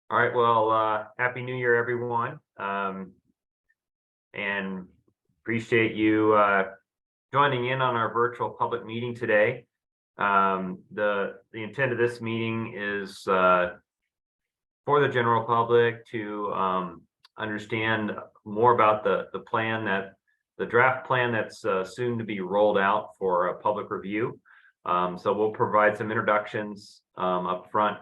All right, well, Happy New Year, everyone. And appreciate you joining in on our virtual public meeting today. The intent of this meeting is for the general public to understand more about the plan the draft plan that's soon to be rolled out for a public review. So we'll provide some introductions up front.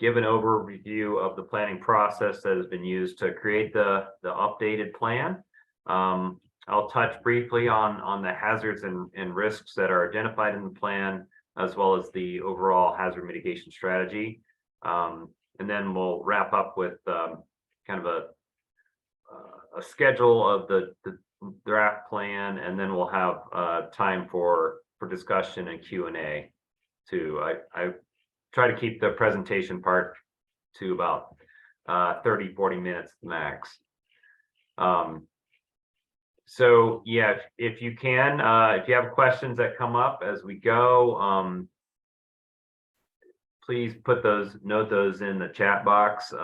Give an overview of the planning process that has been used to create the updated plan. I'll touch briefly on the hazards and risks that are identified in the plan, as well as the overall hazard mitigation strategy. And then we'll wrap up with kind of a schedule of the draft plan, and then we'll have time for discussion and Q&A too. I try to keep the presentation part to about 30-40 minutes max. So yeah, if you can, if you have questions that come up as we go, please note those in the chat box,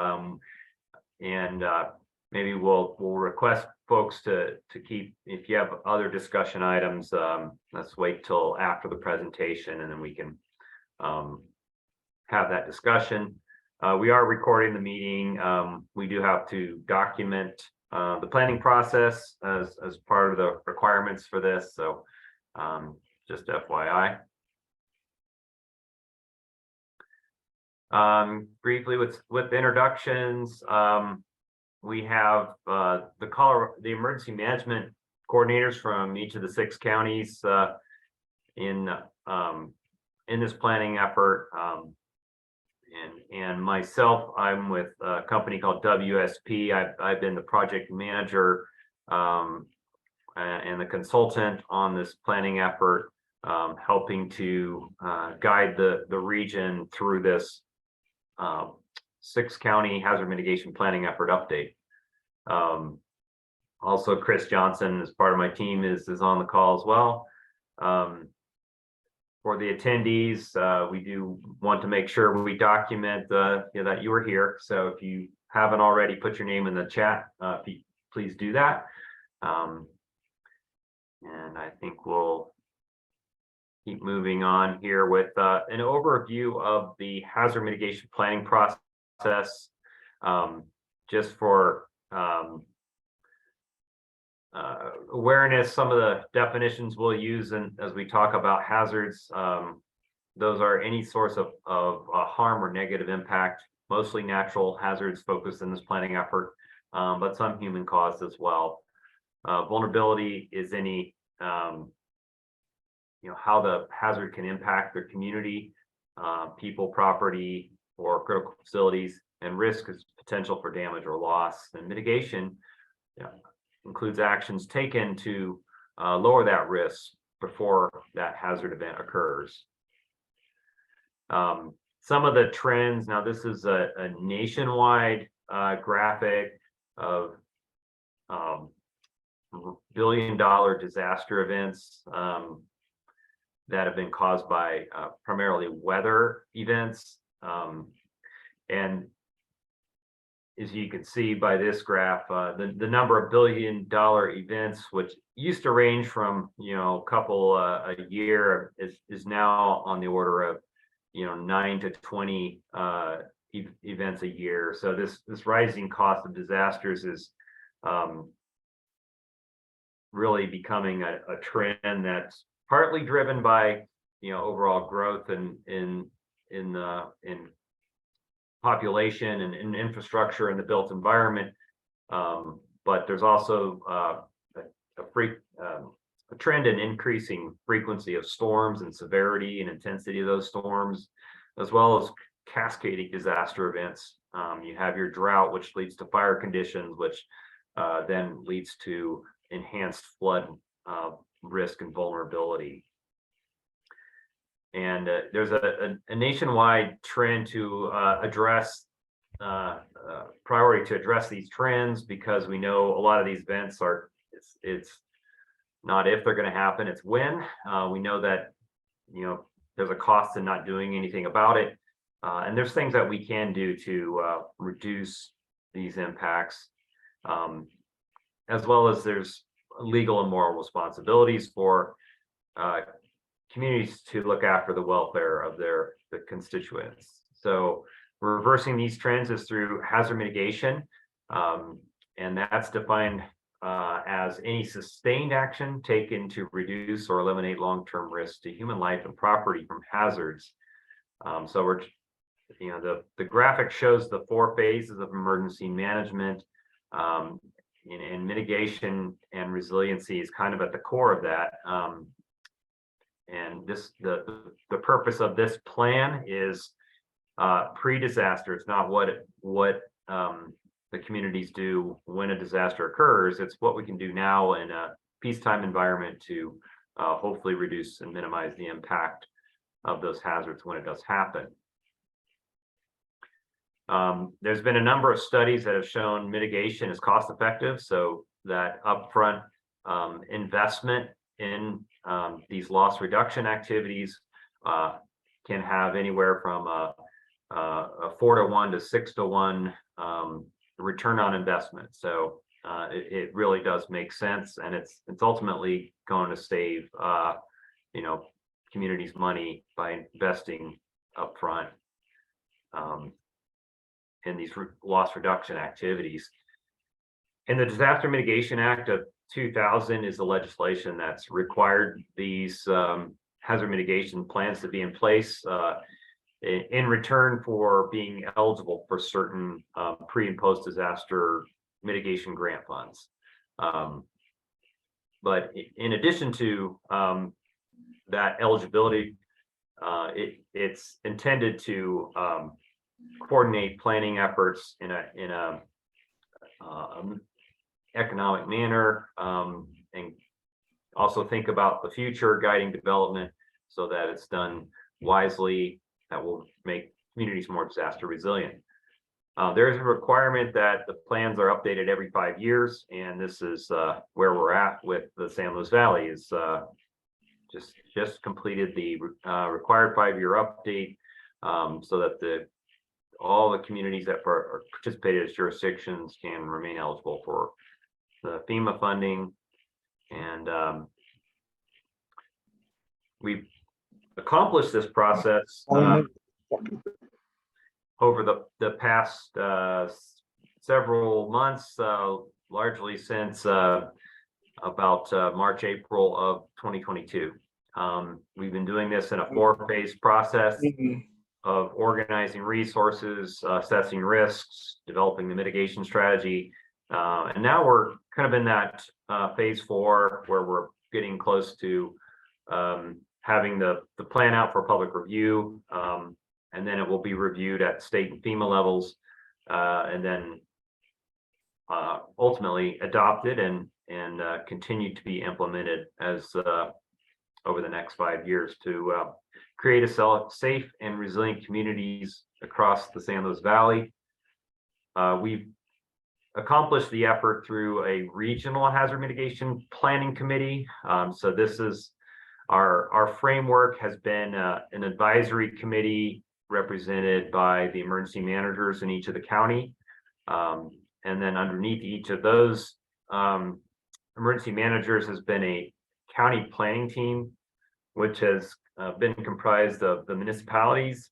and maybe we'll request folks to keep, if you have other discussion items, let's wait till after the presentation and then we can have that discussion. We are recording the meeting. We do have to document the planning process as part of the requirements for this. So just FYI. Briefly with introductions, we have the emergency management coordinators from each of the 6 counties in this planning effort. And myself, I'm with a company called WSP. I've been the project manager and the consultant on this planning effort, helping to guide the region through this 6-county hazard mitigation planning effort update. Also, Chris Johnson, as part of my team, is on the call as well. For the attendees, we do want to make sure we document that you were here. So if you haven't already put your name in the chat, please do that. And I think we'll keep moving on here with an overview of the hazard mitigation planning process, just for awareness. Some of the definitions we'll use as we talk about hazards, those are any source of harm or negative impact, mostly natural hazards focused in this planning effort, but some human caused as well. Vulnerability is any how the hazard can impact their community, people, property, or critical facilities, and risk is potential for damage or loss. And mitigation includes actions taken to lower that risk before that hazard event occurs. Some of the trends, now this is a nationwide graphic of billion-dollar disaster events that have been caused by primarily weather events. And as you can see by this graph, the number of billion-dollar events, which used to range from a couple a year, is now on the order of 9 to 20 events a year. So this rising cost of disasters is really becoming a trend that's partly driven by overall growth in population and in infrastructure and the built environment, but there's also a trend in increasing frequency of storms and severity and intensity of those storms, as well as cascading disaster events. You have your drought, which leads to fire conditions, which then leads to enhanced flood risk and vulnerability. And there's a nationwide trend to priority to address these trends, because we know a lot of these events it's not if they're going to happen, it's when. We know that there's a cost in not doing anything about it. And there's things that we can do to reduce these impacts, as well as there's legal and moral responsibilities for communities to look after the welfare of the constituents. So reversing these trends is through hazard mitigation, and that's defined as any sustained action taken to reduce or eliminate long-term risks to human life and property from hazards. So we're, the graphic shows the 4 phases of emergency management, and mitigation and resiliency is kind of at the core of that. And the purpose of this plan is pre-disaster. It's not what the communities do when a disaster occurs. It's what we can do now in a peacetime environment to hopefully reduce and minimize the impact of those hazards when it does happen. There's been a number of studies that have shown mitigation is cost effective, so that upfront investment in these loss reduction activities can have anywhere from a 4-to-1 to 6-to-1 return on investment. So it really does make sense, and it's ultimately going to save communities money by investing upfront in these loss reduction activities. And the Disaster Mitigation Act of 2000 is the legislation that's required these hazard mitigation plans to be in place in return for being eligible for certain pre and post disaster mitigation grant funds. But in addition to that eligibility, it's intended to coordinate planning efforts in a economic manner, and also think about the future, guiding development so that it's done wisely, that will make communities more disaster resilient. There is a requirement that the plans are updated every 5 years, and this is where we're at with the San Luis Valley. Is just completed the required 5-year update, so that all the communities that participated as jurisdictions can remain eligible for the FEMA funding. And we've accomplished this process over the past several months, largely since about March, April of 2022. We've been doing this in a 4-phase process of organizing resources, assessing risks, developing the mitigation strategy. And now we're kind of in that phase 4, where we're getting close to having the plan out for public review. And then it will be reviewed at state and FEMA levels, and then ultimately adopted and continued to be implemented as over the next 5 years to create a safe and resilient communities across the San Luis Valley. We've accomplished the effort through a regional hazard mitigation planning committee. So this is our framework has been an advisory committee represented by the emergency managers in each of the county. And then underneath each of those emergency managers has been a county planning team, which has been comprised of the municipalities,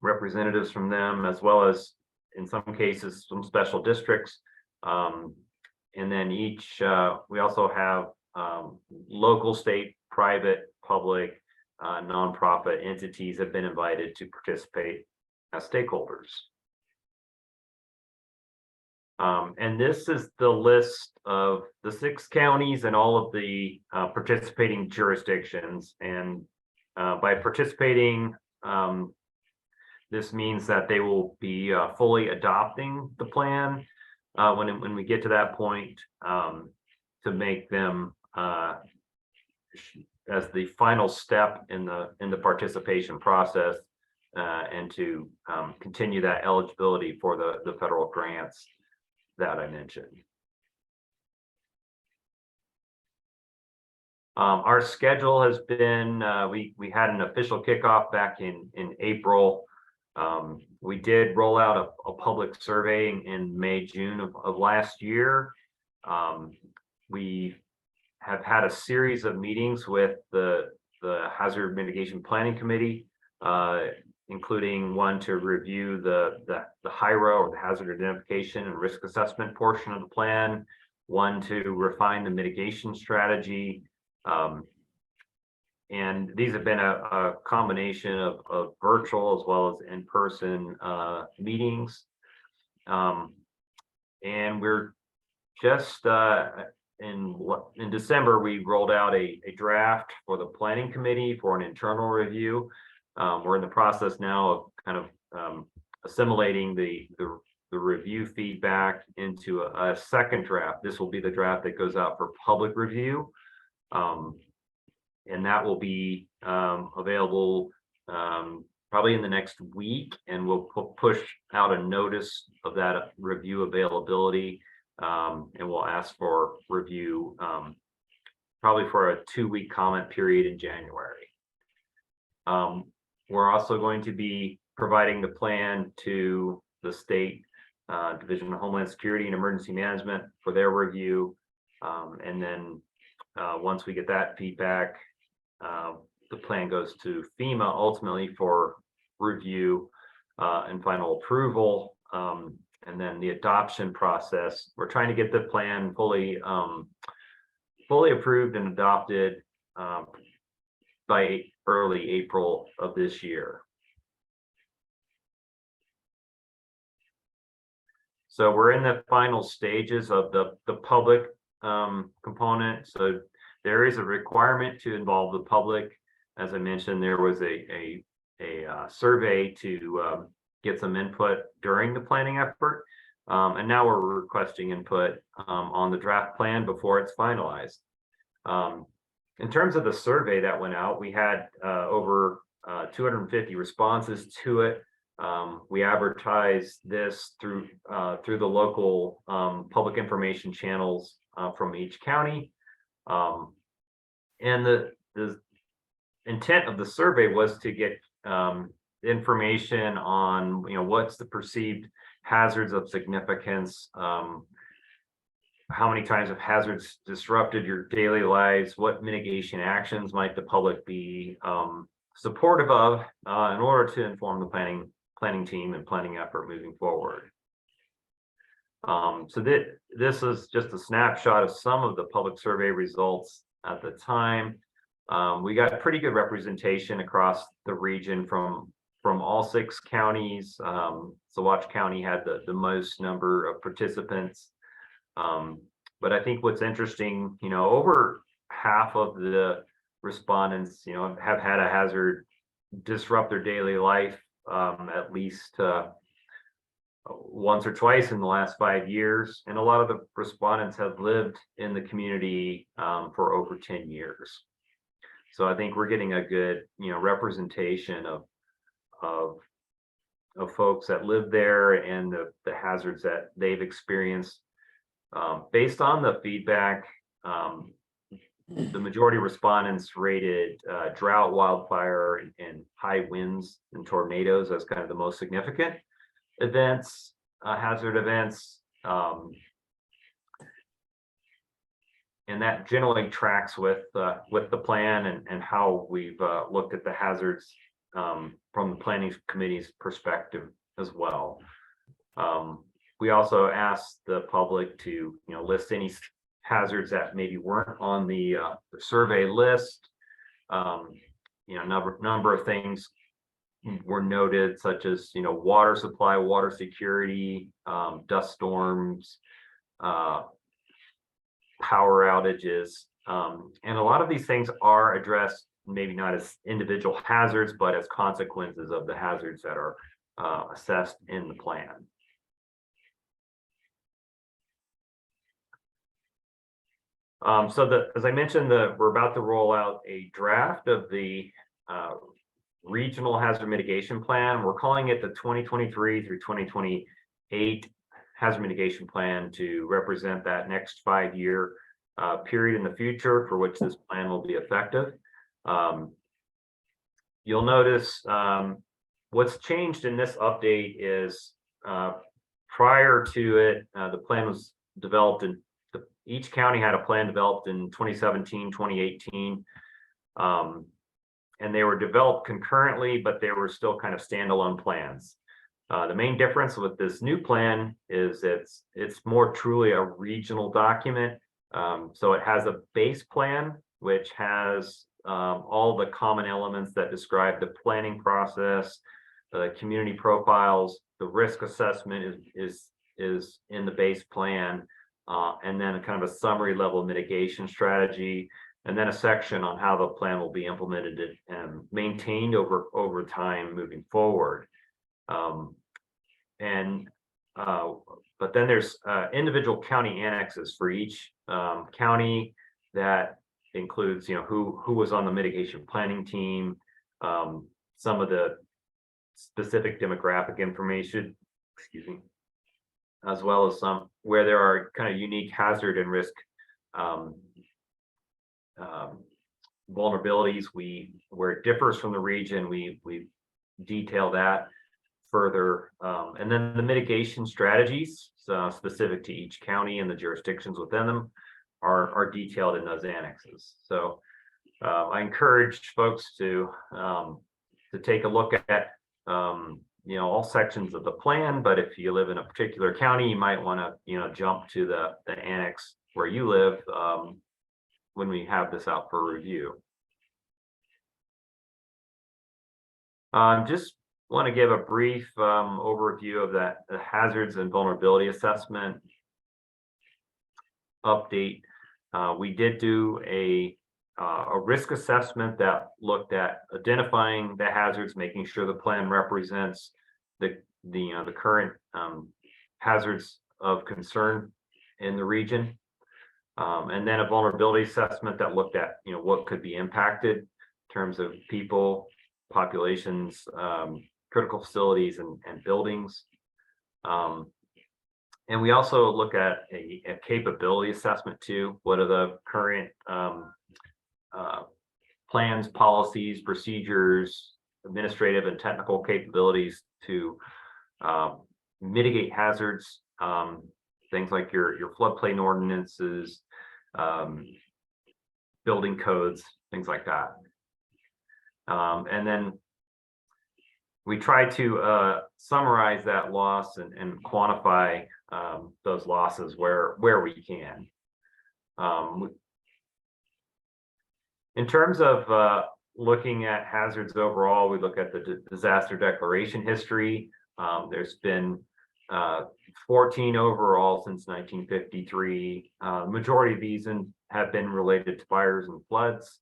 representatives from them, as well as in some cases some special districts. And then we also have local, state, private, public, nonprofit entities have been invited to participate as stakeholders. And this is the list of the 6 counties and all of the participating jurisdictions. And by participating, this means that they will be fully adopting the plan when we get to that point, to make them as the final step in the participation process, and to continue that eligibility for the federal grants that I mentioned. Our schedule has been, we had an official kickoff back in April. We did roll out a public survey in May, June of last year. We have had a series of meetings with the Hazard Mitigation Planning Committee, including one to review the HIRA, or the Hazard Identification and Risk Assessment portion of the plan, one to refine the mitigation strategy. And these have been a combination of virtual as well as in-person meetings. And we're just in December, we rolled out a draft for the planning committee for an internal review. We're in the process now of kind of assimilating the review feedback into a second draft. This will be the draft that goes out for public review. And that will be available probably in the next week, and we'll push out a notice of that review availability, and we'll ask for review probably for a 2-week comment period in January. We're also going to be providing the plan to the state Division of Homeland Security and Emergency Management for their review, and then once we get that feedback, the plan goes to FEMA ultimately for review and final approval. And then the adoption process, we're trying to get the plan fully approved and adopted by early April of this year. So we're in the final stages of the public component. So there is a requirement to involve the public. As I mentioned, there was a survey to get some input during the planning effort. And now we're requesting input on the draft plan before it's finalized. In terms of the survey that went out, we had over 250 responses to it. We advertised this through the local public information channels from each county. And the intent of the survey was to get information on, what's the perceived hazards of significance, how many times have hazards disrupted your daily lives, what mitigation actions might the public be supportive of in order to inform the planning team and planning effort moving forward. So this is just a snapshot of some of the public survey results at the time. We got pretty good representation across the region from all 6 counties. Saguache County had the most number of participants. But I think what's interesting, over half of the respondents, have had a hazard disrupt their daily life at least once or twice in the last 5 years. And a lot of the respondents have lived in the community for over 10 years. So I think we're getting a good, representation of folks that live there and the hazards that they've experienced. Based on the feedback, the majority of respondents rated drought, wildfire, and high winds and tornadoes as kind of the most significant events, hazard events. And that generally tracks with the plan and how we've looked at the hazards from the planning committee's perspective as well. We also asked the public to list any hazards that maybe weren't on the survey list. Number of things were noted, such as water supply, water security, dust storms, power outages, and a lot of these things are addressed maybe not as individual hazards, but as consequences of the hazards that are assessed in the plan. As I mentioned, we're about to roll out a draft of the regional hazard mitigation plan. We're calling it the 2023 through 2028 hazard mitigation plan to represent that next 5-year period in the future for which this plan will be effective. You'll notice what's changed in this update is prior to it, the plan was developed in each county had a plan developed in 2017, 2018. And they were developed concurrently, but they were still kind of standalone plans. The main difference with this new plan is it's more truly a regional document. So it has a base plan, which has all the common elements that describe the planning process, the community profiles, the risk assessment is in the base plan, and then a kind of a summary level mitigation strategy, and then a section on how the plan will be implemented and maintained over time moving forward. But then there's individual county annexes for each county that includes, who was on the mitigation planning team, some of the specific demographic information, as well as some where there are kind of unique hazard and risk vulnerabilities. Where it differs from the region, we detail that further, and then the mitigation strategies specific to each county and the jurisdictions within them are detailed in those annexes. So I encourage folks to take a look at all sections of the plan, but if you live in a particular county, you might want to jump to the annex where you live when we have this out for review. Just want to give a brief overview of the hazards and vulnerability assessment update. We did do a risk assessment that looked at identifying the hazards, making sure the plan represents the current hazards of concern in the region, and then a vulnerability assessment that looked at what could be impacted in terms of people, populations, critical facilities, and buildings. And we also look at a capability assessment too. What are the current plans, policies, procedures, administrative and technical capabilities to mitigate hazards, things like your floodplain ordinances, building codes, things like that. And then we try to summarize that loss and quantify those losses where we can. In terms of looking at hazards overall, we look at the disaster declaration history. There's been 14 overall since 1953. The majority of these have been related to fires and floods.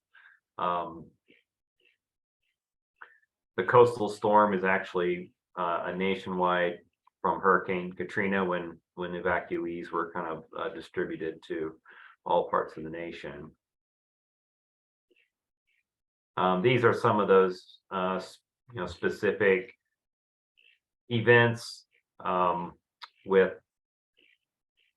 The coastal storm is actually a nationwide from Hurricane Katrina when evacuees were kind of distributed to all parts of the nation. These are some of those specific events with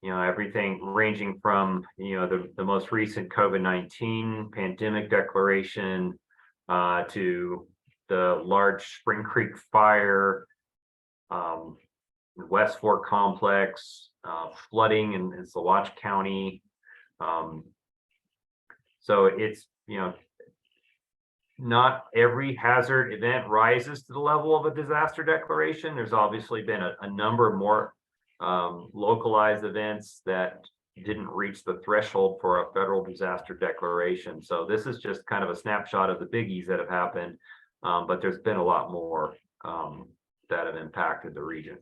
everything ranging from the most recent COVID-19 pandemic declaration to the large Spring Creek fire, West Fork complex, flooding in Saguache County. So it's not every hazard event rises to the level of a disaster declaration. There's obviously been a number of more localized events that didn't reach the threshold for a federal disaster declaration. So this is just kind of a snapshot of the biggies that have happened, but there's been a lot more that have impacted the region.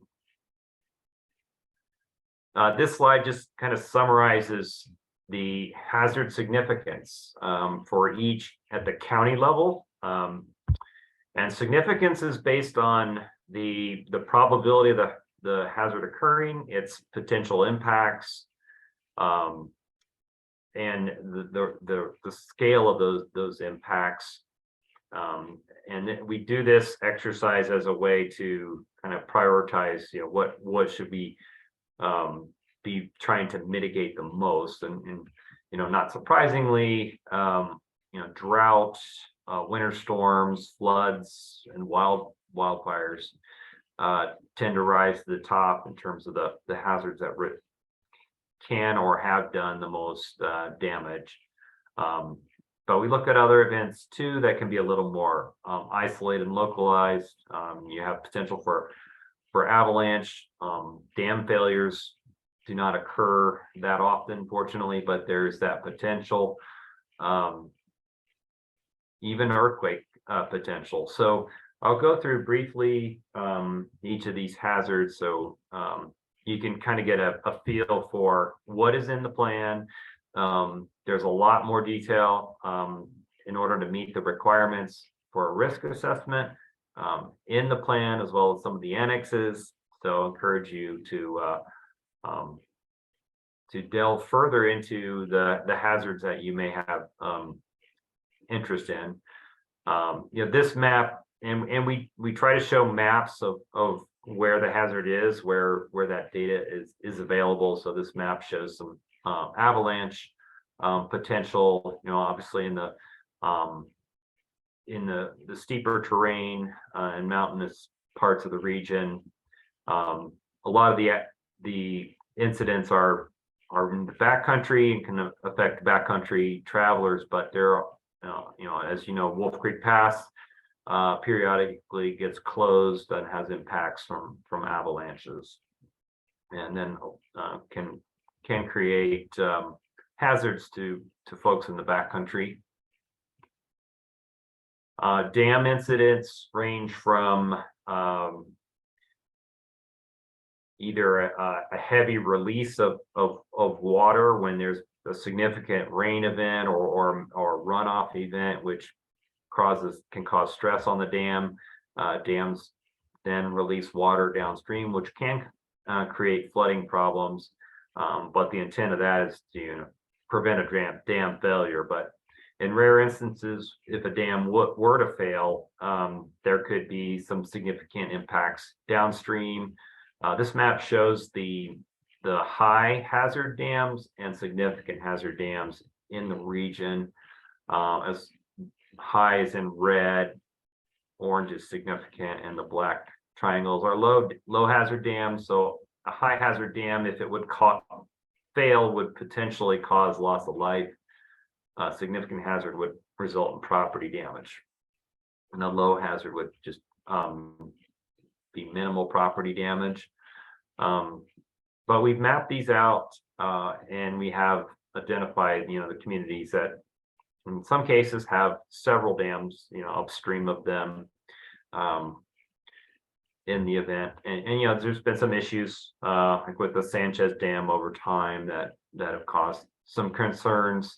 This slide just kind of summarizes the hazard significance for each at the county level, and significance is based on the probability of the hazard occurring, its potential impacts, and the scale of those impacts. And we do this exercise as a way to kind of prioritize what should we be trying to mitigate the most, and not surprisingly, drought, winter storms, floods, and wildfires tend to rise to the top in terms of the hazards that can or have done the most damage. But we look at other events too that can be a little more isolated and localized. You have potential for avalanche. Dam failures do not occur that often, fortunately, but there's that potential. Even earthquake potential. So I'll go through briefly each of these hazards, so you can kind of get a feel for what is in the plan. There's a lot more detail in order to meet the requirements for a risk assessment in the plan, as well as some of the annexes. So I encourage you to delve further into the hazards that you may have interest in. This map, and we try to show maps of where the hazard is, where that data is available. So this map shows some avalanche potential, obviously in the steeper terrain and mountainous parts of the region. A lot of the incidents are in the backcountry and can affect backcountry travelers, but there are, as you know, Wolf Creek Pass periodically gets closed and has impacts from avalanches, and then can create hazards to folks in the backcountry. Dam incidents range from either a heavy release of water when there's a significant rain event or runoff event, which can cause stress on the dam. Dams then release water downstream, which can create flooding problems. But the intent of that is to prevent a dam failure. But in rare instances, if a dam were to fail, there could be some significant impacts downstream. This map shows the high hazard dams and significant hazard dams in the region. As high is in red, orange is significant, and the black triangles are low hazard dams. So a high hazard dam, if it would fail, would potentially cause loss of life. Significant hazard would result in property damage, and a low hazard would just be minimal property damage. But we've mapped these out, and we have identified, the communities that in some cases have several dams, upstream of them in the event. And there's been some issues like with the Sanchez Dam over time that have caused some concerns.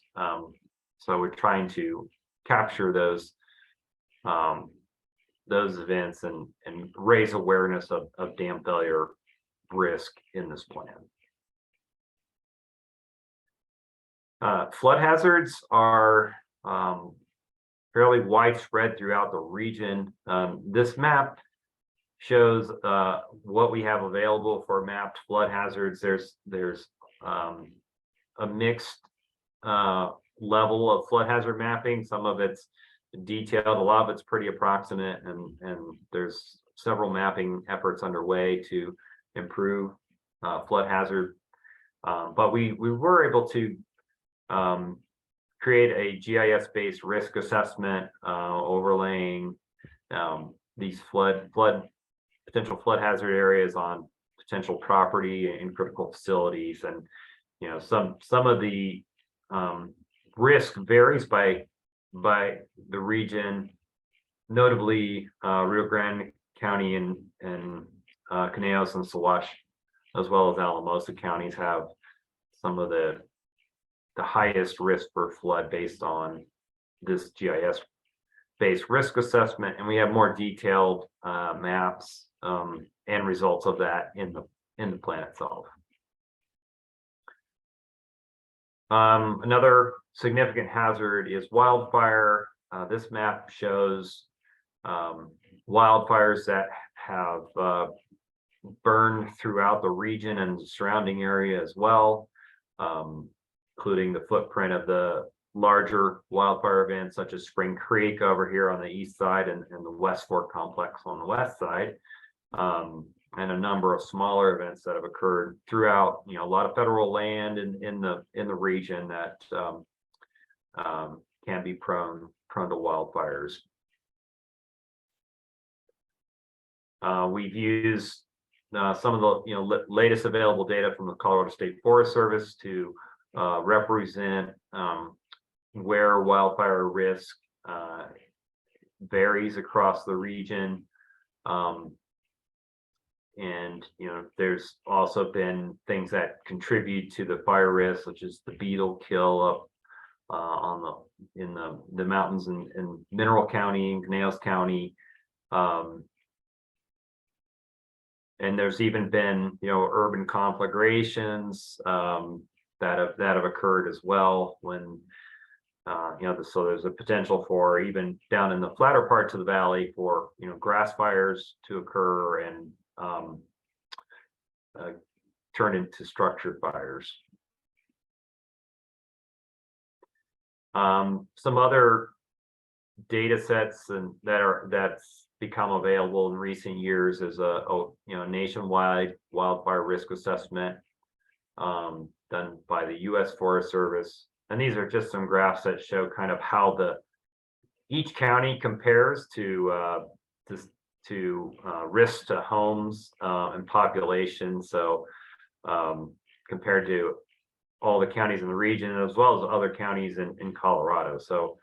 So we're trying to capture those events and raise awareness of dam failure risk in this plan. Flood hazards are fairly widespread throughout the region. This map shows what we have available for mapped flood hazards. There's a mixed level of flood hazard mapping. Some of it's detailed, a lot of it's pretty approximate, and there's several mapping efforts underway to improve flood hazard. But we were able to create a GIS-based risk assessment overlaying these potential flood hazard areas on potential property and critical facilities. And some of the risk varies by the region. Notably, Rio Grande County and Conejos and Sawash, as well as Alamosa counties, have some of the highest risk for flood based on this GIS-based risk assessment, and we have more detailed maps and results of that in the plan itself. Another significant hazard is wildfire. This map shows wildfires that have burned throughout the region and the surrounding area as well, including the footprint of the larger wildfire events such as Spring Creek over here on the east side and the West Fork complex on the west side, and a number of smaller events that have occurred throughout, a lot of federal land in the region that can be prone to wildfires. We've used some of the latest available data from the Colorado State Forest Service to represent where wildfire risk varies across the region. And there's also been things that contribute to the fire risk, such as the beetle kill up in the mountains in Mineral County and Pinellas County. And there's even been urban conflagrations that have occurred as well when so there's a potential for, even down in the flatter parts of the valley, for grass fires to occur and turn into structure fires. Some other data sets that's become available in recent years is a nationwide wildfire risk assessment done by the U.S. Forest Service, and these are just some graphs that show kind of how each county compares to risk to homes and population. So compared to all the counties in the region, as well as other counties in Colorado. So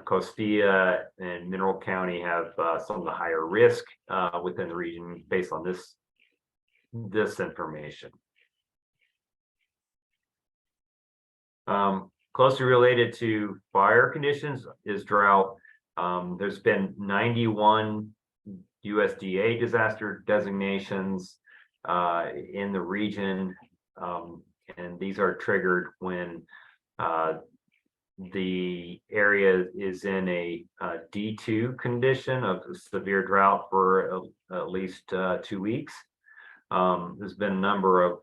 Costilla and Mineral County have some of the higher risk within the region based on this information. Closely related to fire conditions is drought. There's been 91 USDA disaster designations in the region, and these are triggered when the area is in a D2 condition of severe drought for at least 2 weeks. There's been a number of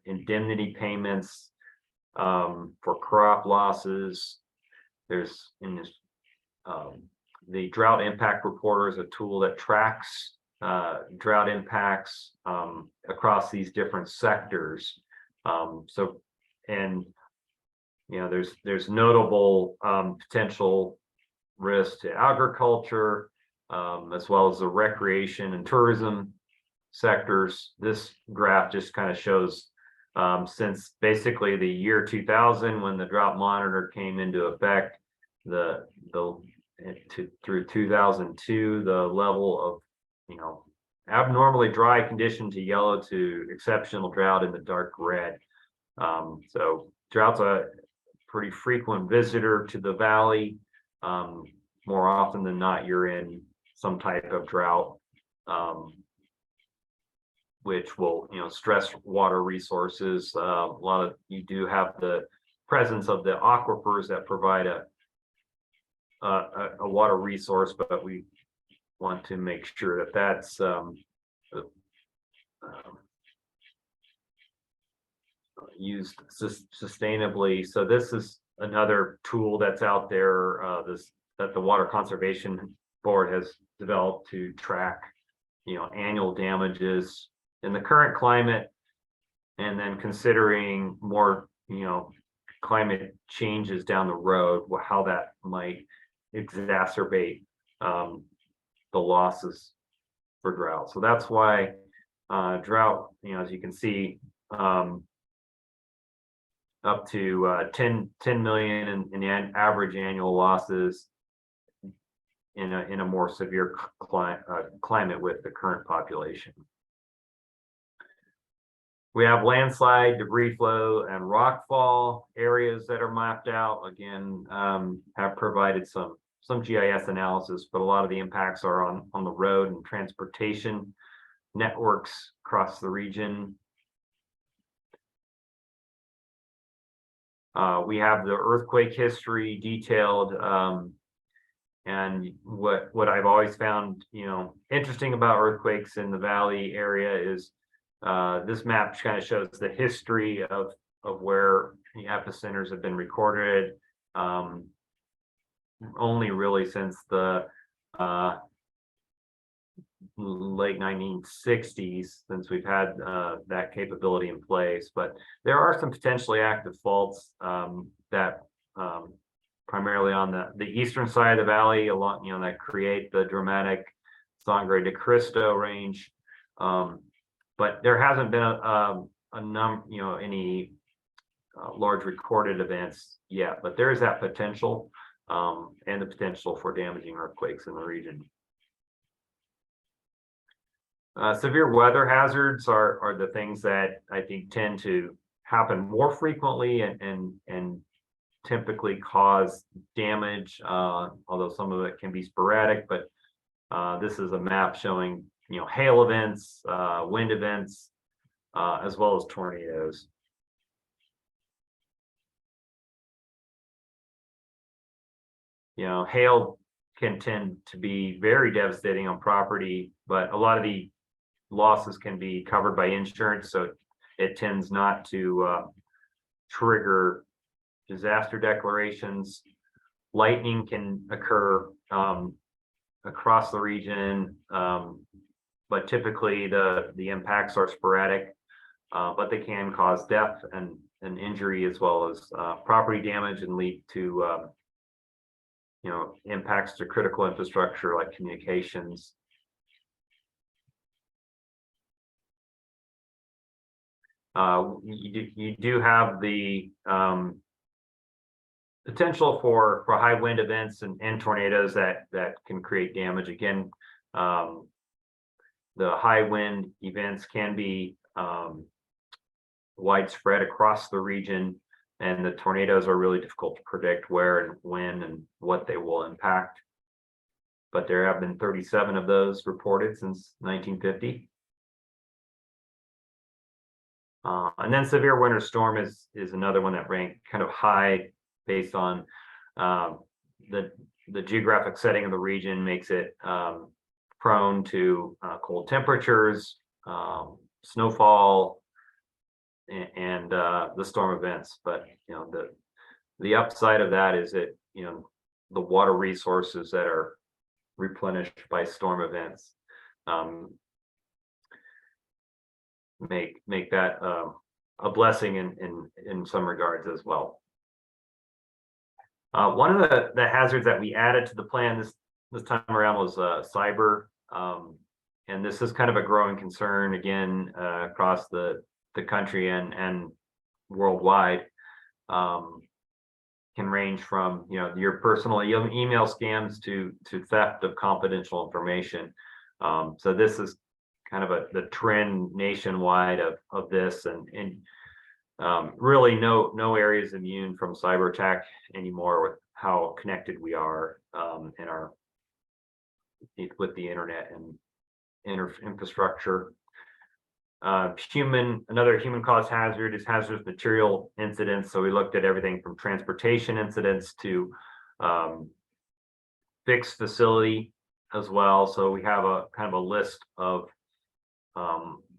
indemnity payments for crop losses. There's the drought impact reporter is a tool that tracks drought impacts across these different sectors. There's notable potential risk to agriculture, as well as the recreation and tourism sectors. This graph just kind of shows since basically the year 2000, when the drought monitor came into effect, through 2002, the level of abnormally dry condition to yellow to exceptional drought in the dark red. So drought's a pretty frequent visitor to the valley. More often than not, you're in some type of drought, which will stress water resources. You do have the presence of the aquifers that provide a water resource, but we want to make sure that that's used sustainably. So this is another tool that's out there that the Water Conservation Board has developed to track annual damages in the current climate, and then considering more climate changes down the road, how that might exacerbate the losses for drought. So that's why drought, as you can see, up to 10 million in average annual losses in a more severe climate with the current population. We have landslide, debris flow, and rockfall areas that are mapped out. Again, have provided some GIS analysis, but a lot of the impacts are on the road and transportation networks across the region. We have the earthquake history detailed, and what I've always found interesting about earthquakes in the valley area is this map kind of shows the history of where the epicenters have been recorded only really since the late 1960s, since we've had that capability in place. But there are some potentially active faults that primarily on the eastern side of the valley, along that create the dramatic Sangre de Cristo range. But there hasn't been any large recorded events yet. But there is that potential and the potential for damaging earthquakes in the region. Severe weather hazards are the things that I think tend to happen more frequently and typically cause damage, although some of it can be sporadic. But this is a map showing hail events, wind events, as well as tornadoes. Hail can tend to be very devastating on property, but a lot of the losses can be covered by insurance, so it tends not to trigger disaster declarations. Lightning can occur across the region, but typically the impacts are sporadic, but they can cause death and injury, as well as property damage, and lead to impacts to critical infrastructure like communications. You do have the potential for high wind events and tornadoes that can create damage. Again, the high wind events can be widespread across the region, and the tornadoes are really difficult to predict where and when and what they will impact. But there have been 37 of those reported since 1950. And then severe winter storm is another one that ranked kind of high based on the geographic setting of the region. Makes it prone to cold temperatures, snowfall, and the storm events. But the upside of that is that the water resources that are replenished by storm events make that a blessing in some regards as well. One of the hazards that we added to the plan this time around was cyber, and this is kind of a growing concern again across the country and worldwide. Can range from your personal email scams to theft of confidential information. So this is kind of the trend nationwide of this, and really no area is immune from cyber attack anymore with how connected we are with the internet and infrastructure. Another human caused hazard is hazardous material incidents. So we looked at everything from transportation incidents to fixed facility as well. So we have a kind of a list of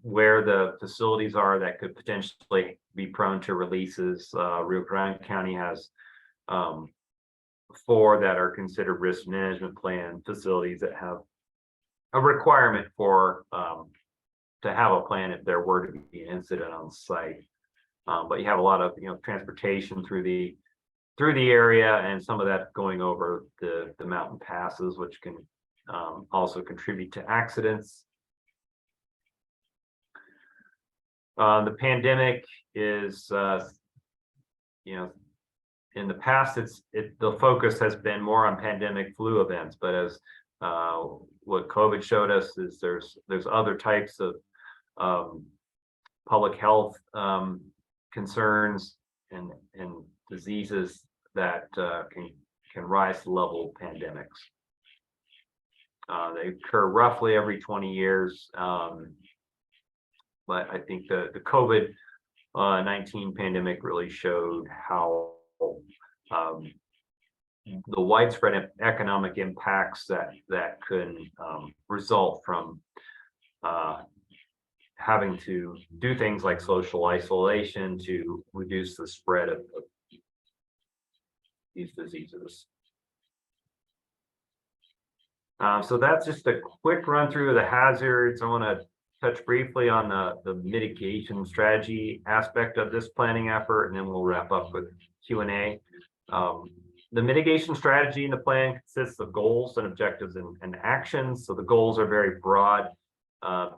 where the facilities are that could potentially be prone to releases. Rio Grande County has 4 that are considered risk management plan facilities that have a requirement for to have a plan if there were to be an incident on site. But you have a lot of transportation through the area, and some of that going over the mountain passes, which can also contribute to accidents. The pandemic is in the past the focus has been more on pandemic flu events, but as what COVID showed us is there's other types of public health concerns and diseases that can rise to the level of pandemics. They occur roughly every 20 years, but I think the COVID-19 pandemic really showed how the widespread economic impacts that could result from having to do things like social isolation to reduce the spread of these diseases. So that's just a quick run through of the hazards. I want to touch briefly on the mitigation strategy aspect of this planning effort, and then we'll wrap up with Q&A. The mitigation strategy in the plan consists of goals and objectives and actions. So the goals are very broad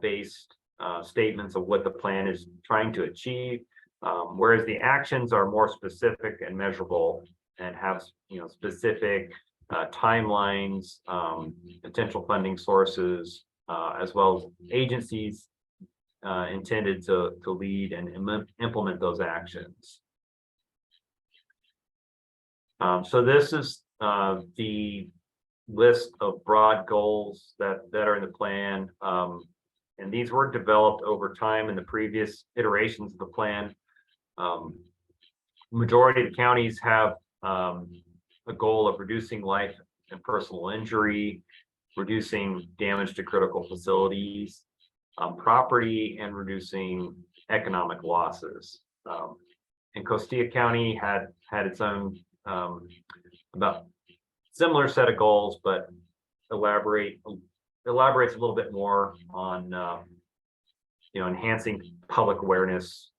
based statements of what the plan is trying to achieve, whereas the actions are more specific and measurable and have specific timelines, potential funding sources, as well as agencies intended to lead and implement those actions. So this is the list of broad goals that are in the plan. And these were developed over time in the previous iterations of the plan. Majority of the counties have a goal of reducing life and personal injury, reducing damage to critical facilities, property, and reducing economic losses. And Costilla County had its own about similar set of goals, but elaborates a little bit more on enhancing public awareness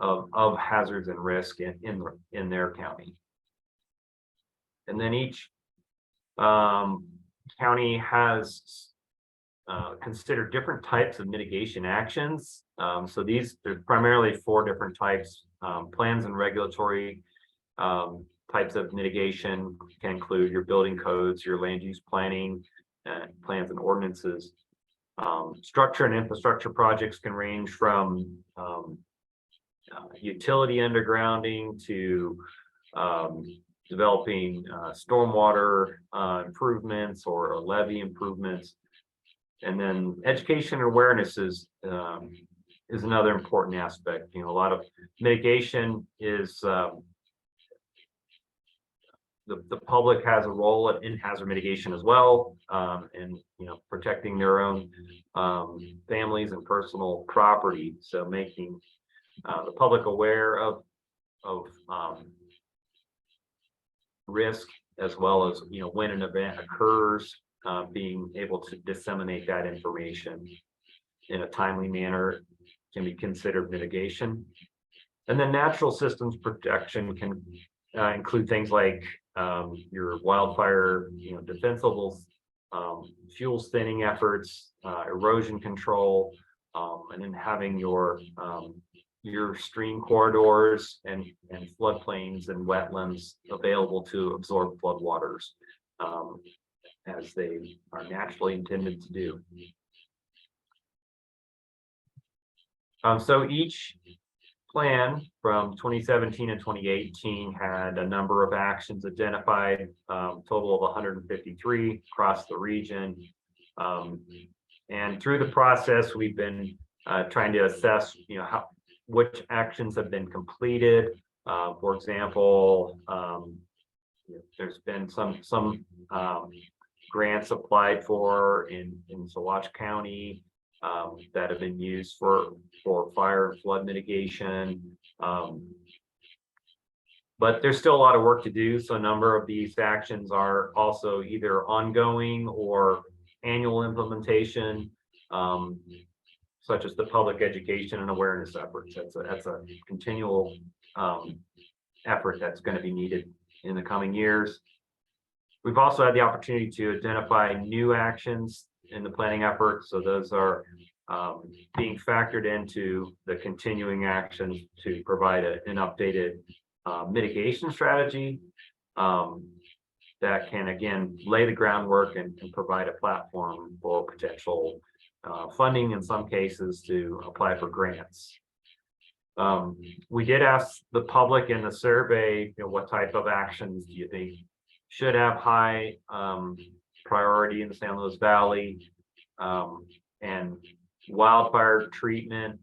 of hazards and risk in their county. And then each county has considered different types of mitigation actions. So there's primarily 4 different types. Plans and regulatory types of mitigation can include your building codes, your land use planning, plans and ordinances. Structure and infrastructure projects can range from utility undergrounding to developing stormwater improvements or levee improvements. And then education and awareness is another important aspect. A lot of mitigation is the public has a role in hazard mitigation as well, and protecting their own families and personal property. So making the public aware of risk, as well as when an event occurs, being able to disseminate that information in a timely manner can be considered mitigation. And then natural systems protection can include things like your wildfire, defensible fuels thinning efforts, erosion control, and then having your stream corridors and floodplains and wetlands available to absorb floodwaters as they are naturally intended to do. So each plan from 2017 and 2018 had a number of actions identified, total of 153 across the region. And through the process, we've been trying to assess, which actions have been completed. For example, there's been some grants applied for in Saguache County that have been used for fire and flood mitigation. But there's still a lot of work to do. So a number of these actions are also either ongoing or annual implementation, such as the public education and awareness efforts. That's a continual effort that's going to be needed in the coming years. We've also had the opportunity to identify new actions in the planning effort. So those are being factored into the continuing actions to provide an updated mitigation strategy that can, again, lay the groundwork and provide a platform for potential funding, in some cases, to apply for grants. We did ask the public in the survey, what type of actions do you think should have high priority in the San Luis Valley, and wildfire treatment,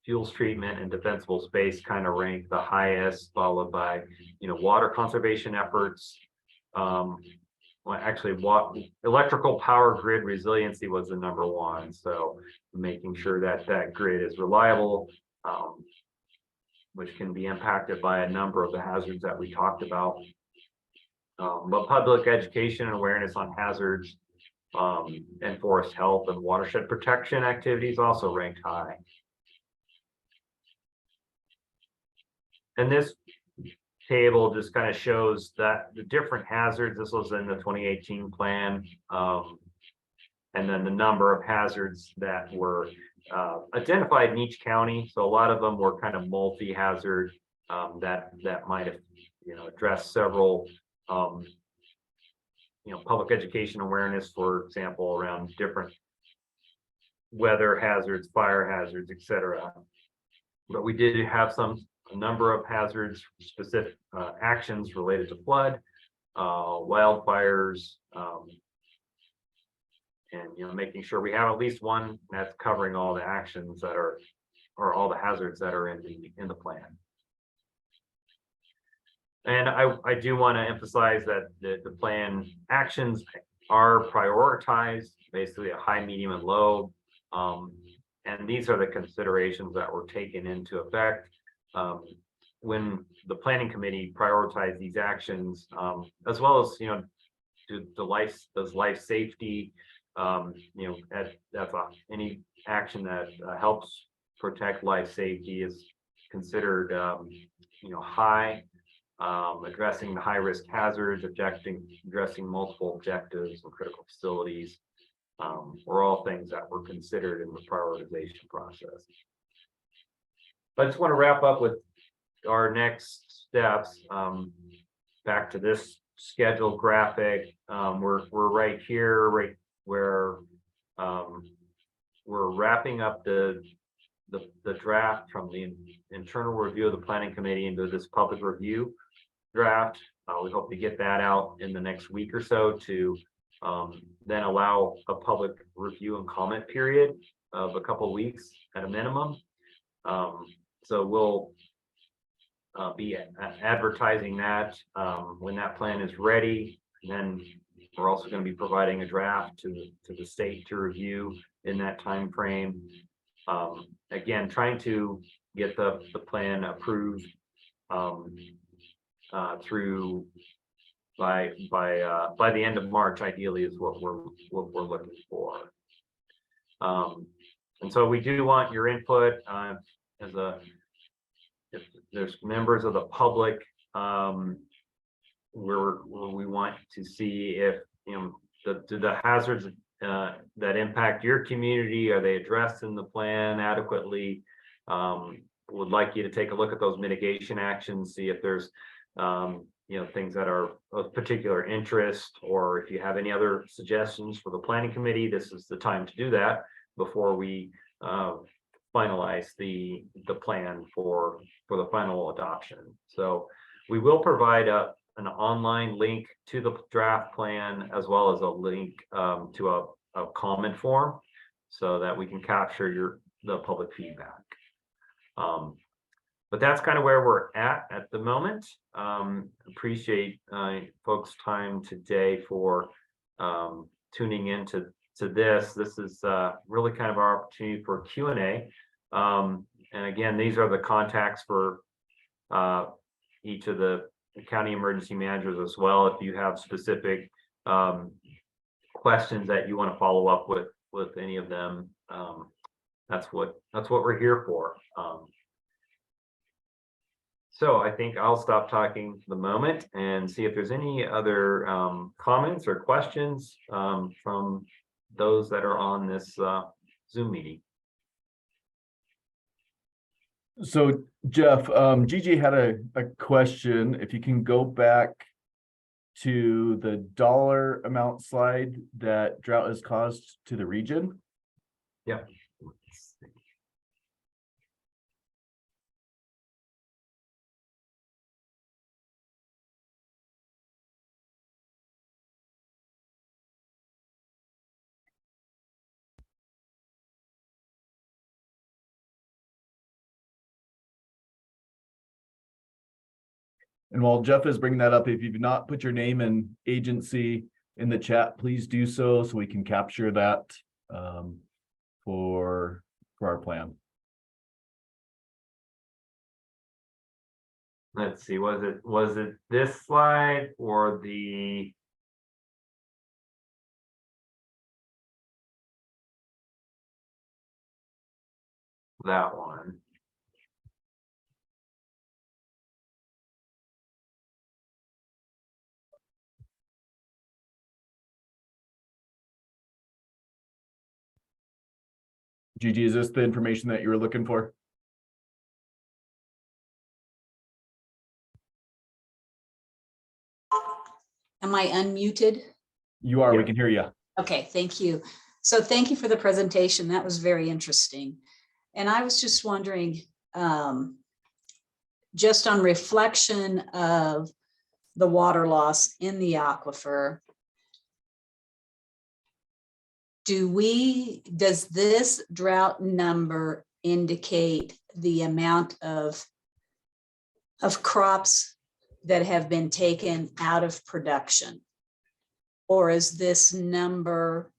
fuels treatment, and defensible space kind of rank the highest, followed by water conservation efforts, well, actually, what electrical power grid resiliency was the number one. So making sure that that grid is reliable, which can be impacted by a number of the hazards that we talked about. But public education and awareness on hazards, and forest health and watershed protection activities also ranked high. And this table just kind of shows that the different hazards. This was in the 2018 plan, and then the number of hazards that were identified in each county. So a lot of them were kind of multi-hazard, that might have addressed several public education awareness, for example, around different weather hazards, fire hazards, etc. But we did have a number of hazards, specific actions related to flood, wildfires, and making sure we have at least one that's covering all the actions that are, or all the hazards that are in the plan. And I do want to emphasize that the plan actions are prioritized, basically a high, medium, and low. And these are the considerations that were taken into effect when the planning committee prioritized these actions, as well as does life safety, any action that helps protect life safety is considered high. Addressing the high risk hazards, addressing multiple objectives and critical facilities, were all things that were considered in the prioritization process. But I just want to wrap up with our next steps. Back to this schedule graphic. We're right here, right where we're wrapping up the draft from the internal review of the planning committee into this public review draft. We hope to get that out in the next week or so to then allow a public review and comment period of a couple of weeks at a minimum. So we'll be advertising that when that plan is ready. And then we're also going to be providing a draft to the state to review in that time frame. Again, trying to get the plan approved through by the end of March, ideally, is what we're looking for. And so we do want your input if there's members of the public where we want to see if the hazards that impact your community, are they addressed in the plan adequately? Would like you to take a look at those mitigation actions, see if there's things that are of particular interest, or if you have any other suggestions for the planning committee, this is the time to do that before we finalize the plan for the final adoption. So we will provide an online link to the draft plan, as well as a link to a comment form, so that we can capture the public feedback. But that's kind of where we're at the moment. Appreciate folks' time today for tuning into this. This is really kind of our opportunity for Q&A. And again, these are the contacts for each of the county emergency managers as well. If you have specific questions that you want to follow up with any of them, that's what we're here for. So I think I'll stop talking for the moment and see if there's any other comments or questions from those that are on this Zoom meeting. So Jeff, Gigi had a question. If you can go back to the dollar amount slide that drought has caused to the region. Yeah. And while Jeff is bringing that up, if you've not put your name and agency in the chat, please do so we can capture that for our plan. Let's see, was it this slide or that one? Gigi, is this the information that you were looking for? Am I unmuted? You are, Yeah. we can hear you. Okay, thank you. So thank you for the presentation. That was very interesting. And I was just wondering, just on reflection of the water loss in the aquifer, does this drought number indicate the amount of crops that have been taken out of production? Or is this number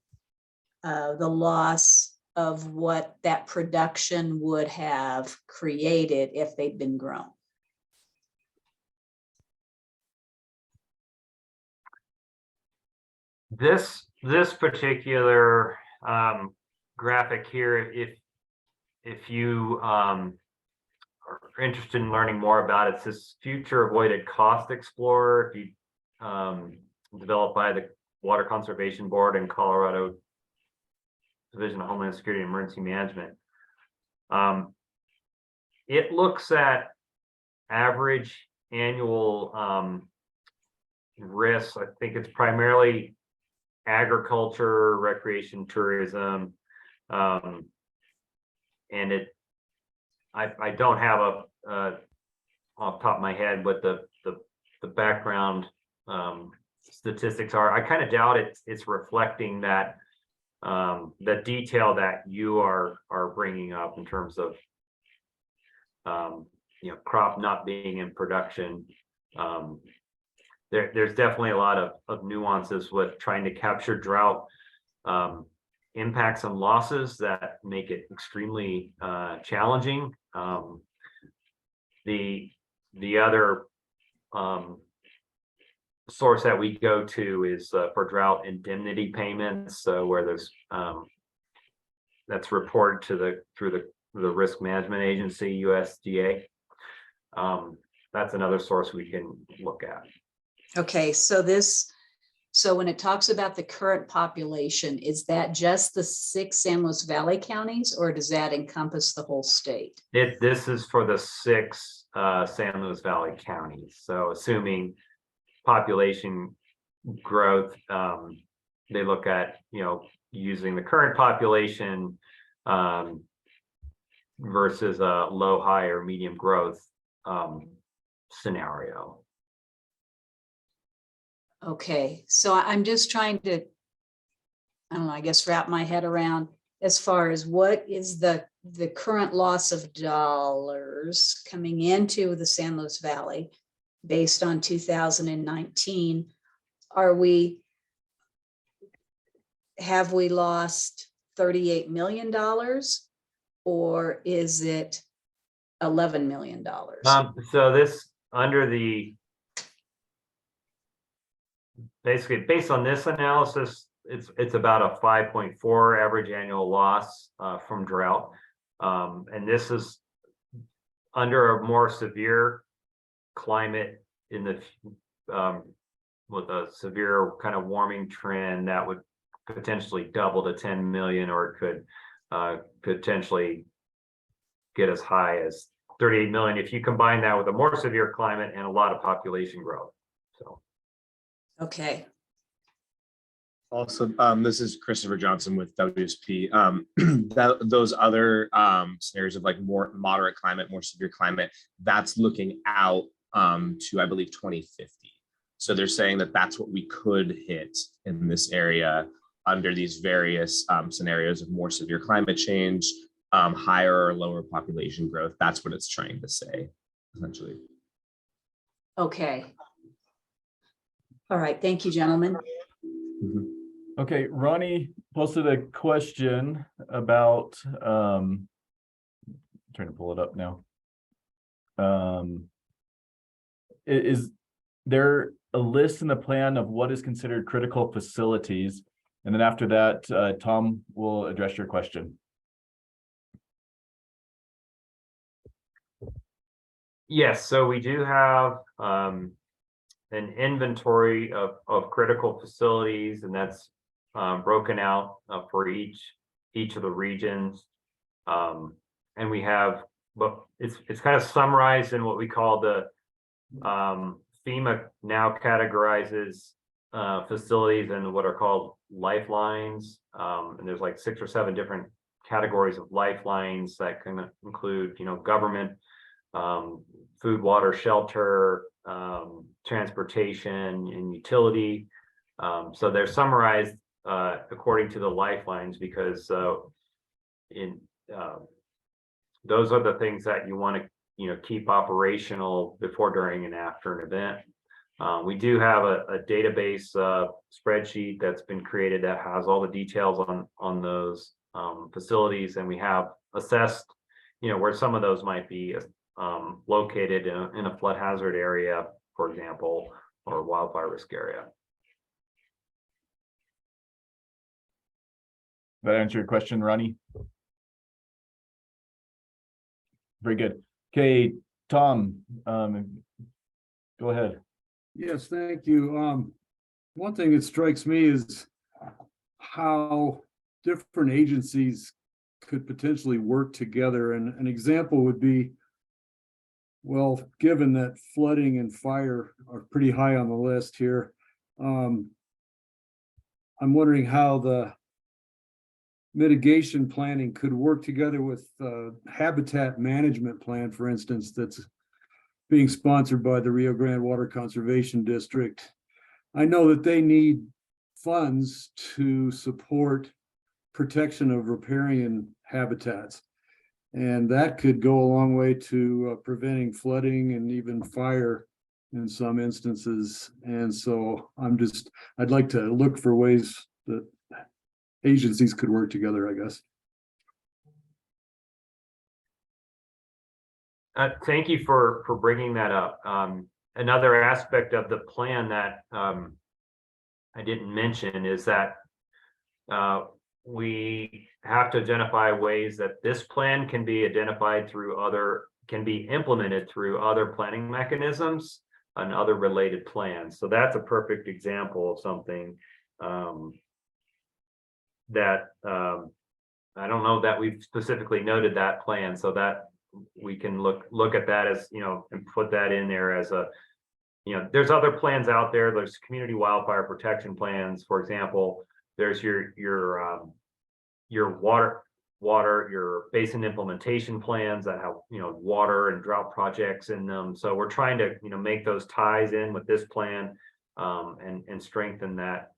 the loss of what that production would have created if they'd been grown? This particular graphic here, if you are interested in learning more about it, it's this future avoided cost explorer. If you developed by the Water Conservation Board and Colorado Division of Homeland Security and Emergency Management. It looks at average annual risks. I think it's primarily agriculture, recreation, tourism, and I don't have off the top of my head what the background statistics are. I kind of doubt it's reflecting that the detail that you are bringing up in terms of crop not being in production. There's definitely a lot of nuances with trying to capture drought impacts and losses that make it extremely challenging. The other source that we go to is for drought indemnity payments, where there's that's reported through the Risk Management Agency, USDA. That's another source we can look at. Okay, so when it talks about the current population, is that just the 6 San Luis Valley counties, or does that encompass the whole state? This is for the 6 San Luis Valley counties. So assuming population growth, they look at using the current population versus a low, high, or medium growth scenario. Okay, so I'm just trying to, I don't know, I guess wrap my head around as far as what is the current loss of dollars coming into the San Luis Valley based on 2019. Have we lost $38 million, or is it $11 million? So this under the basically based on this analysis, it's about a 5.4 average annual loss from drought, and this is under a more severe climate in the with a severe kind of warming trend that would potentially double to 10 million, or it could potentially get as high as 38 million if you combine that with a more severe climate and a lot of population growth. So Okay. Also, this is Christopher Johnson with WSP. Those other scenarios of like more moderate climate, more severe climate, that's looking out to, I believe, 2050. So they're saying that that's what we could hit in this area under these various scenarios of more severe climate change, higher or lower population growth. That's what it's trying to say, essentially. Okay. All right. Thank you, gentlemen. Okay, Ronnie posted a question about, trying to pull it up now. Is there a list in the plan of what is considered critical facilities? And then after that, Tom will address your question. Yes, so we do have an inventory of critical facilities, and that's broken out for each of the regions. And we have, but it's kind of summarized in what we call the FEMA now categorizes facilities in what are called lifelines. And there's like 6 or 7 different categories of lifelines that can include, government, food, water, shelter, transportation, and utility. So they're summarized according to the lifelines, because those are the things that you want to keep operational before, during, and after an event. We do have a database spreadsheet that's been created that has all the details on those facilities, and we have assessed where some of those might be located in a flood hazard area, for example, or wildfire risk area. That answer your question, Ronnie? Very good. Okay, Tom, go ahead. Yes, thank you. One thing that strikes me is how different agencies could potentially work together. And an example would be, well, given that flooding and fire are pretty high on the list here, I'm wondering how the mitigation planning could work together with habitat management plan, for instance, that's being sponsored by the Rio Grande Water Conservation District. I know that they need funds to support protection of riparian habitats, and that could go a long way to preventing flooding and even fire in some instances. And so I'd like to look for ways that agencies could work together, I guess. Thank you for bringing that up. Another aspect of the plan that I didn't mention is that we have to identify ways that this plan can be implemented through other planning mechanisms and other related plans. So that's a perfect example of something that I don't know that we've specifically noted that plan, so that we can look at that as, and put that in there as a, there's other plans out there. There's community wildfire protection plans, for example. There's your your basin implementation plans that have, water and drought projects in them. So we're trying to, make those ties in with this plan, and strengthen that,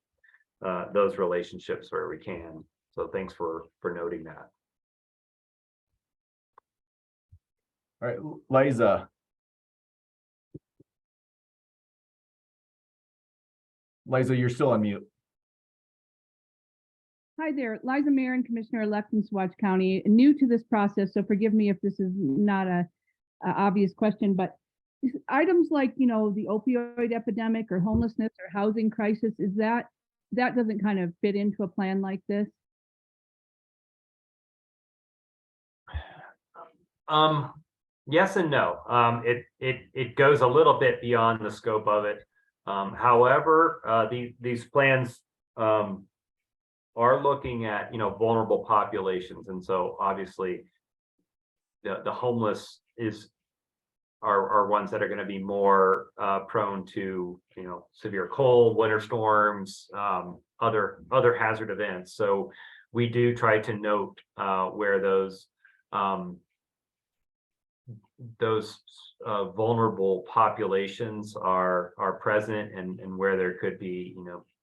those relationships where we can. So thanks for noting that. All right, Liza. Liza, you're still on mute. Hi there, Liza Marin, Commissioner-elect in Saguache County, new to this process, so forgive me if this is not a obvious question, but items like, the opioid epidemic or homelessness or housing crisis, is that doesn't kind of fit into a plan like this? Yes and no. It goes a little bit beyond the scope of it. However, these plans are looking at, vulnerable populations, and so obviously the homeless are ones that are going to be more prone to, severe cold, winter storms, other hazard events. So we do try to note where those vulnerable populations are present, and where there could be,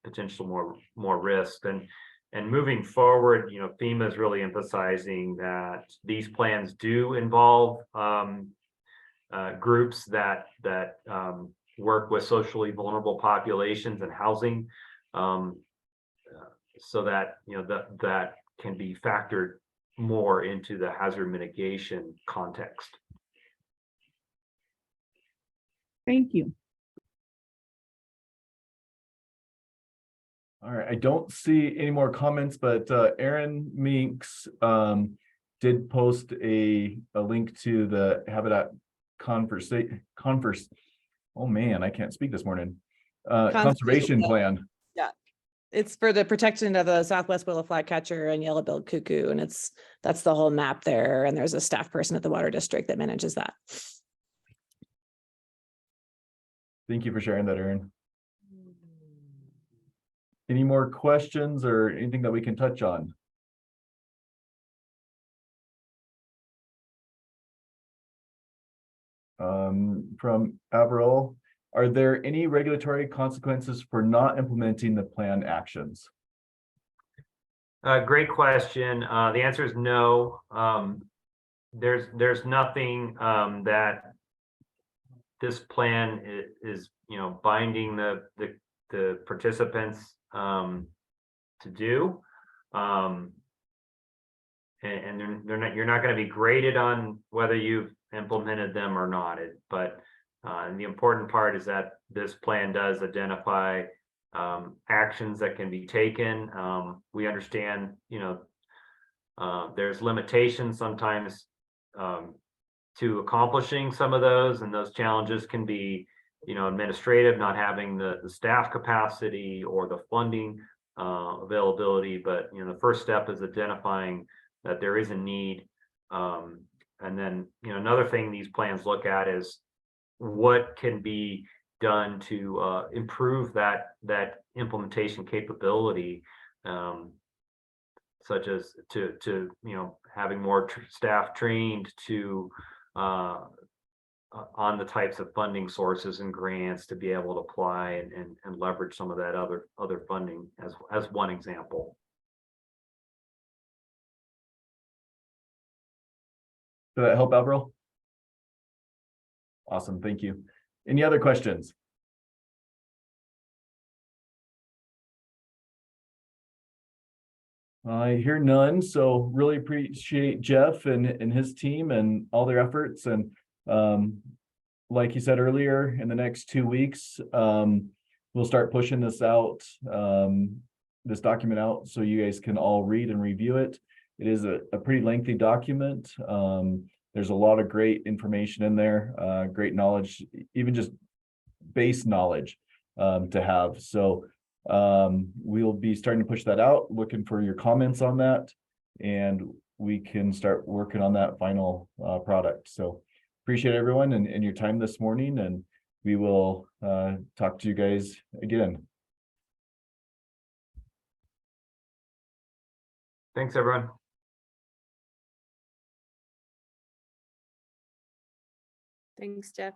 potential more risk. And moving forward, FEMA is really emphasizing that these plans do involve groups that work with socially vulnerable populations and housing. so that, you know, that can be factored more into the hazard mitigation context. Thank you. All right, I don't see any more comments, but Aaron Minks did post a link to the Habitat converse. Oh man, I can't speak this morning. Conservation plan. It's for the protection of the Southwest willow flycatcher and yellow-billed cuckoo, and that's the whole map there. And there's a staff person at the water district that manages that. Thank you for sharing that, Aaron. Any more questions or anything that we can touch on? From Avril, are there any regulatory consequences for not implementing the planned actions? Great question. The answer is no. There's nothing that this plan is, you know, binding the participants to do. And they're not, you're not going to be graded on whether you've implemented them or not. But the important part is that this plan does identify actions that can be taken. We understand, you know, there's limitations sometimes to accomplishing some of those, and those challenges can be, you know, administrative, not having the staff capacity or the funding availability. But, you know, the first step is identifying that there is a need. And then, you know, another thing these plans look at is what can be done to improve that implementation capability, such as to you know, having more staff trained to on the types of funding sources and grants to be able to apply and leverage some of that other funding as one example. Did that help, Avril? Awesome, thank you. Any other questions? I hear none, so really appreciate Jeff and his team and all their efforts. And like you said earlier, in the next 2 weeks, we'll start pushing this out, this document out, so you guys can all read and review it. It is a pretty lengthy document. There's a lot of great information in there, great knowledge, even just base knowledge to have. So we'll be starting to push that out, looking for your comments on that, and we can start working on that final product. So appreciate everyone and your time this morning, and we will talk to you guys again. Thanks, everyone. Thanks, Jeff.